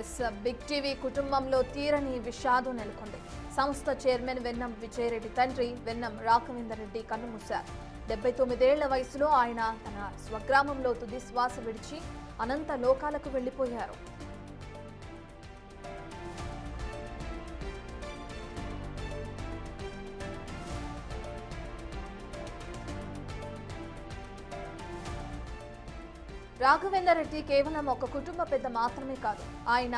Yes big TV కుటుంబంలో తీరని విషాదం నెలకొంది. సంస్థ చైర్మన్ వెన్నం విజయరెడ్డి తండ్రి వెన్నం రాఘవేందర్ రెడ్డి కన్నుమూశారు. 79 ఏళ్ల వయసులో ఆయన తన స్వగ్రామంలో తుది శ్వాస విడిచి అనంత లోకాలకు వెళ్లిపోయారు. రాఘవేందర్ రెడ్డి కేవలం ఒక కుటుంబ పెద్ద మాత్రమే కాదు, ఆయన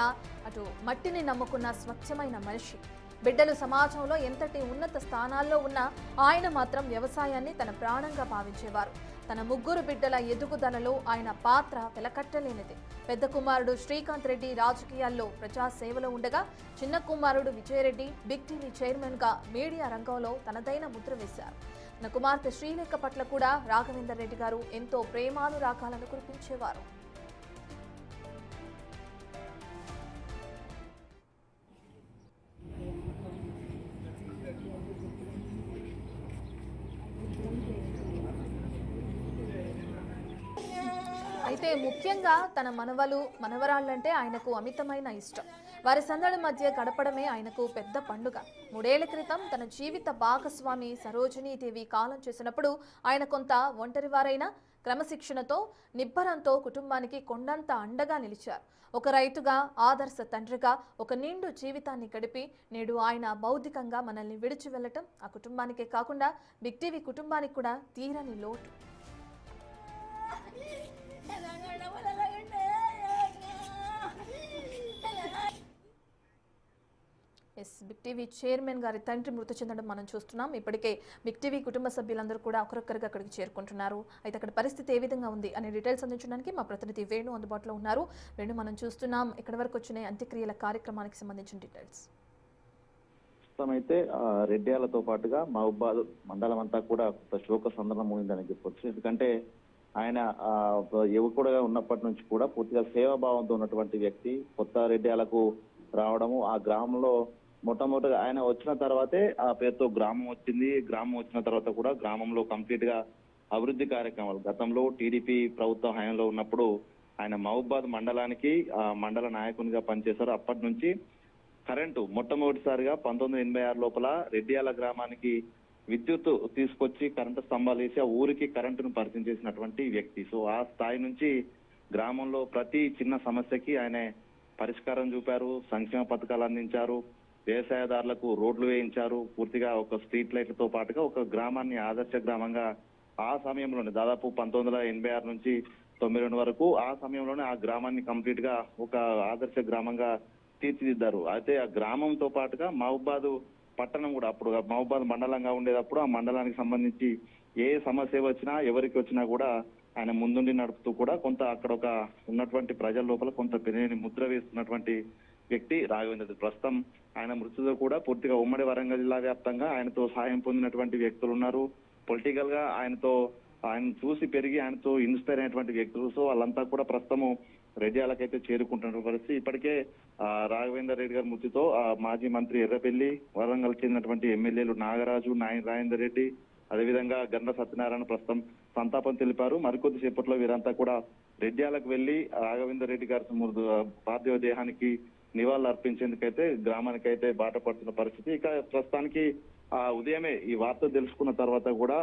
అటు మట్టిని నమ్ముకున్న స్వచ్ఛమైన మనిషి. బిడ్డలు సమాజంలో ఎంతటి ఉన్నత స్థానాల్లో ఉన్నా ఆయన మాత్రం వ్యవసాయాన్ని తన ప్రాణంగా భావించేవారు. తన 3 బిడ్డల ఎదుగుదలలో ఆయన పాత్ర వెలకట్టలేనిది. పెద్ద కుమారుడు శ్రీకాంత్ రెడ్డి రాజకీయాల్లో ప్రజాసేవలో ఉండగా, చిన్న కుమారుడు విజయరెడ్డి బిగ్ టీవీ చైర్మన్ గా మీడియా రంగంలో తనదైన ముద్ర వేశారు. తన కుమార్తె శ్రీలేఖ పట్ల కూడా రాఘవేందర్ రెడ్డి గారు ఎంతో ప్రేమానురాగాలను కురిపించేవారు. అయితే ముఖ్యంగా తన మనవరాళ్లంటే ఆయనకు అమితమైన ఇష్టం. వారి సందడి మధ్య గడపడమే ఆయనకు పెద్ద పండుగ. 3 ఏళ్ల క్రితం తన జీవిత భాగస్వామి సరోజినీదేవి కాలం చేసినప్పుడు ఆయన కొంత ఒంటరివారైన క్రమశిక్షణతో నిబ్బరంతో కుటుంబానికి కొండంత అండగా నిలిచారు. ఒక రైతుగా, ఆదర్శ తండ్రిగా ఒక నిండు జీవితాన్ని గడిపి నేడు ఆయన భౌతికంగా మనల్ని విడిచి వెళ్లటం ఆ కుటుంబానికే కాకుండా బిగ్ టీవీ కుటుంబానికి కూడా తీరని లోటు. బిగ్ టీవీ చైర్మన్ గారి తండ్రి మృతి చెందడం మనం చూస్తున్నాం. ఇప్పటికే బిగ్ టీవీ కుటుంబ సభ్యులందరూ కూడా ఒకరొక్కరిగా అక్కడికి చేరుకుంటున్నారు. అయితే అక్కడ పరిస్థితి ఏ విధంగా ఉంది అనే డీటెయిల్స్ అందించడానికి మా ప్రతినిధి వేణు అందుబాటులో ఉన్నారు. వేణు, మనం చూస్తున్నాం ఇక్కడి వరకు వచ్చిన అంత్యక్రియల కార్యక్రమానికి సంబంధించిన డీటెయిల్స్. అయితే రెడ్డియాలతో పాటుగా మహబూబాద్ మండలం అంతా కూడా శోక సందర్భం ఉందని చెప్పొచ్చు. ఎందుకంటే ఆయన యువకుడుగా ఉన్నప్పటి నుంచి కూడా పూర్తిగా సేవాభావంతో ఉన్నటువంటి వ్యక్తి. కొత్త రెడ్డియాలకు రావడము, ఆ గ్రామంలో మొట్టమొదటిగా ఆయన వచ్చిన తర్వాతే ఆ పేరుతో గ్రామం వచ్చింది. గ్రామం వచ్చిన తర్వాత కూడా గ్రామంలో కంప్లీట్ గా అభివృద్ధి కార్యక్రమాలు గతంలో టీడీపీ ప్రభుత్వం హయాంలో ఉన్నప్పుడు ఆయన మహబూబాద్ మండలానికి మండల నాయకునిగా పనిచేశారు. అప్పటి నుంచి కరెంటు మొట్టమొదటిసారిగా 1986 లోపల రెడ్డియాల గ్రామానికి విద్యుత్ తీసుకొచ్చి కరెంటు స్తంభాలు వేసి ఆ ఊరికి కరెంటును పరిచయం చేసినటువంటి వ్యక్తి. సో ఆ స్థాయి నుంచి గ్రామంలో ప్రతి చిన్న సమస్యకి ఆయన పరిష్కారం చూపారు. సంక్షేమ పథకాలు అందించారు, వ్యవసాయదారులకు రోడ్లు వేయించారు, పూర్తిగా ఒక స్ట్రీట్ లైట్లతో పాటుగా ఒక గ్రామాన్ని ఆదర్శ గ్రామంగా ఆ సమయంలోనే దాదాపు 1986 నుంచి 92 వరకు ఆ సమయంలోనే ఆ గ్రామాన్ని కంప్లీట్ గా ఒక ఆదర్శ గ్రామంగా తీర్చిదిద్దారు. అయితే ఆ గ్రామంతో పాటుగా మహబూబాద్ పట్టణం కూడా అప్పుడు మహబూబాద్ మండలంగా ఉండేటప్పుడు ఆ మండలానికి సంబంధించి ఏ సమస్య వచ్చినా ఎవరికి వచ్చినా కూడా ఆయన ముందుండి నడుపుతూ కూడా కొంత అక్కడ ఒక ఉన్నటువంటి ప్రజల లోపల కొంత పెరిగిన ముద్ర వేస్తున్నటువంటి వ్యక్తి రాఘవేంద్ర. ప్రస్తుతం ఆయన మృతితో కూడా పూర్తిగా ఉమ్మడి వరంగల్ జిల్లా వ్యాప్తంగా ఆయనతో సహాయం పొందినటువంటి వ్యక్తులు ఉన్నారు. పొలిటికల్ గా ఆయన చూసి పెరిగి ఆయనతో ఇన్స్పైర్ అయినటువంటి వ్యక్తులు. సో వాళ్ళంతా కూడా ప్రస్తుతము రెడ్డియాలకైతే చేరుకుంటున్న పరిస్థితి. ఇప్పటికే రాఘవేందర్ రెడ్డి గారి మృతితో మాజీ మంత్రి ఎర్రబెల్లి, వరంగల్ చెందినటువంటి ఎమ్మెల్యేలు నాగరాజు, రాజేందర్ రెడ్డి, అదేవిధంగా గండ్ర సత్యనారాయణ ప్రస్తుతం సంతాపం తెలిపారు. మరికొద్ది సేపట్లో వీరంతా కూడా రెడ్డియాలకు వెళ్లి రాఘవేందర్ రెడ్డి గారి పార్థివ దేహానికి నివాళులు అర్పించేందుకైతే గ్రామానికైతే బాట పడుతున్న పరిస్థితి. ఇక ప్రస్తుతానికి ఉదయమే ఈ వార్త తెలుసుకున్న తర్వాత కూడా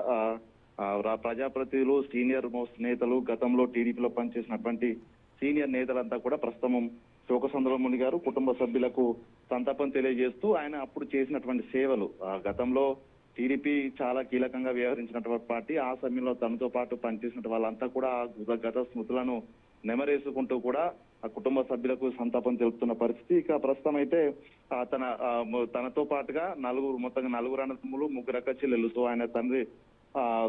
ప్రజాప్రతినిధులు, సీనియర్ మోస్ట్ నేతలు, గతంలో టీడీపీలో పనిచేసినటువంటి సీనియర్ నేతలంతా కూడా ప్రస్తుతం శోక సందర్భంలో మునిగారు. కుటుంబ సభ్యులకు సంతాపం తెలియజేస్తూ ఆయన అప్పుడు చేసినటువంటి సేవలు, గతంలో టీడీపీ చాలా కీలకంగా వ్యవహరించినటువంటి పార్టీ, ఆ సమయంలో తనతో పాటు పనిచేసిన వాళ్ళంతా కూడా గత స్మృతులను నెమరేసుకుంటూ కూడా ఆ కుటుంబ సభ్యులకు సంతాపం తెలుపుతున్న పరిస్థితి. ఇక ప్రస్తుతం అయితే తనతో పాటుగా మొత్తంగా 4 అన్నదమ్ములు, 3 అక్క చెల్లెలు. సో ఆయన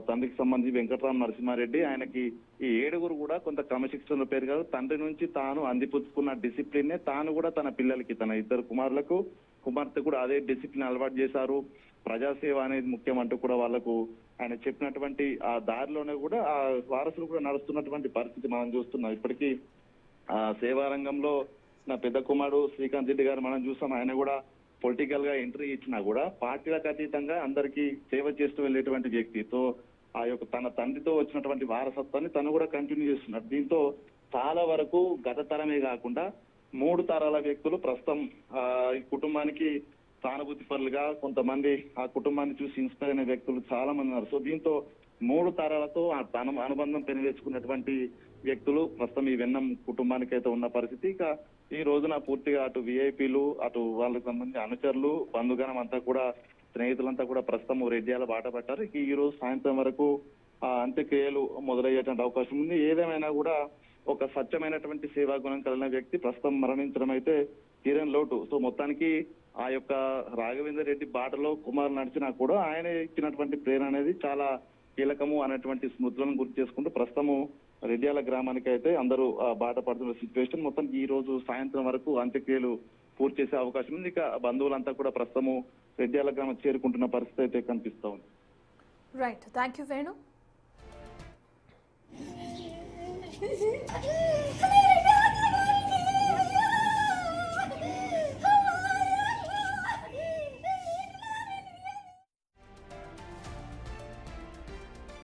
తండ్రికి సంబంధించి వెంకటరామ నరసింహారెడ్డి, ఆయనకి ఈ 7 కూడా కొంత క్రమశిక్షణ పేరు కాదు, తండ్రి నుంచి తాను అందిపుచ్చుకున్న డిసిప్లిన్ నే తాను కూడా తన పిల్లలకి, తన 2 కుమారులకు, కుమార్తె కూడా అదే డిసిప్లిన్ అలవాటు చేశారు. ప్రజాసేవ అనేది ముఖ్యం అంటూ కూడా వాళ్లకు ఆయన చెప్పినటువంటి ఆ దారిలోనే కూడా ఆ వారసులు కూడా నడుస్తున్నటువంటి పరిస్థితి మనం చూస్తున్నాం. ఇప్పటికీ సేవా రంగంలో నా పెద్ద కుమారుడు శ్రీకాంత్ రెడ్డి గారు మనం చూస్తాం. ఆయన కూడా పొలిటికల్ గా ఎంట్రీ ఇచ్చినా కూడా పార్టీలకు అతీతంగా అందరికీ సేవ చేస్తూ వెళ్ళేటువంటి వ్యక్తితో ఆ యొక్క తన తండ్రితో వచ్చినటువంటి వారసత్వాన్ని తను కూడా కంటిన్యూ చేస్తున్నాడు. దీంతో చాలా వరకు గత తరమే కాకుండా 3 తరాల వ్యక్తులు ప్రస్తుతం ఈ కుటుంబానికి సానుభూతి పరులుగా, కొంతమంది ఆ కుటుంబాన్ని చూసి ఇన్స్పైర్ అయిన వ్యక్తులు చాలా మంది ఉన్నారు. సో దీంతో 3 తరాలతో అనుబంధం పెనవేసుకున్నటువంటి వ్యక్తులు ప్రస్తుతం ఈ వెన్నం కుటుంబానికి అయితే ఉన్న పరిస్థితి. ఇక ఈ రోజున పూర్తిగా అటు విఐపీలు, అటు వాళ్ళకి సంబంధించిన అనుచరులు, బంధుగణం అంతా కూడా, స్నేహితులంతా కూడా ప్రస్తుతం రెడ్డియాల బాట పట్టారు. ఇక ఈ రోజు సాయంత్రం వరకు అంత్యక్రియలు మొదలయ్యేటువంటి అవకాశం ఉంది. ఏదేమైనా కూడా ఒక స్వచ్ఛమైనటువంటి సేవా గుణం కలిగిన వ్యక్తి ప్రస్తుతం మరణించడం అయితే తీరని లోటు. సో మొత్తానికి ఆ యొక్క రాఘవేంద్ర రెడ్డి బాటలో కుమార్ నడిచినా కూడా ఆయన ఇచ్చినటువంటి ప్రేరణ అనేది చాలా కీలకము అనేటువంటి స్మృతులను గుర్తు చేసుకుంటూ ప్రస్తుతము రెడ్డియాల గ్రామానికి అయితే అందరూ బాట పడుతున్న సిచ్యువేషన్. మొత్తం ఈ రోజు సాయంత్రం వరకు అంత్యక్రియలు పూర్తి చేసే అవకాశం ఉంది. ఇక బంధువులంతా కూడా ప్రస్తుతము రెడ్డియాల గ్రామం చేరుకుంటున్న పరిస్థితి అయితే కనిపిస్తా ఉంది. Right, thank you Venu.